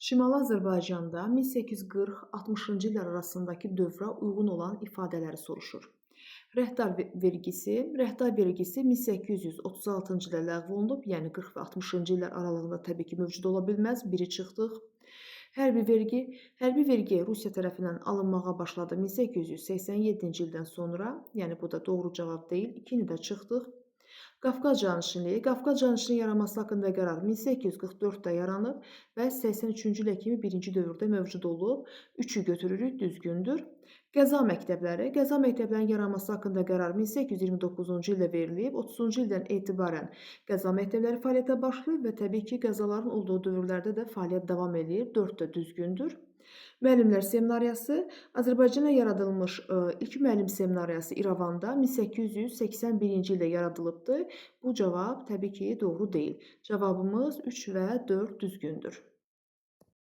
Şimali Azərbaycanda 1840-60-cı illər arasındakı dövrə uyğun olan ifadələri soruşur. Rəhdar vergisi 1836-cı ildə ləğv olunub, yəni 40 və 60-cı illər aralığında təbii ki, mövcud ola bilməz. Biri çıxdıq. Hərbi vergi Rusiya tərəfindən alınmağa başladı 1887-ci ildən sonra, yəni bu da doğru cavab deyil. 2-ni də çıxdıq. Qafqaz canişinliyi yaranması haqqında qərar 1844-də yaranıb və 83-cü ilə kimi birinci dövrdə mövcud olub. 3-ü götürürük, düzgündür. Qəza məktəblərinin yaranması haqqında qərar 1829-cu ildə verilib. 30-cu ildən etibarən qəza məktəbləri fəaliyyətə başlayıb və təbii ki, qəzaların olduğu dövrlərdə də fəaliyyət davam edir. 4 də düzgündür. Müəllimlər seminariyası Azərbaycanda yaradılmış ilk müəllim seminariyası İrəvanda 1881-ci ildə yaradılıbdır. Bu cavab təbii ki, doğru deyil. Cavabımız 3 və 4 düzgündür.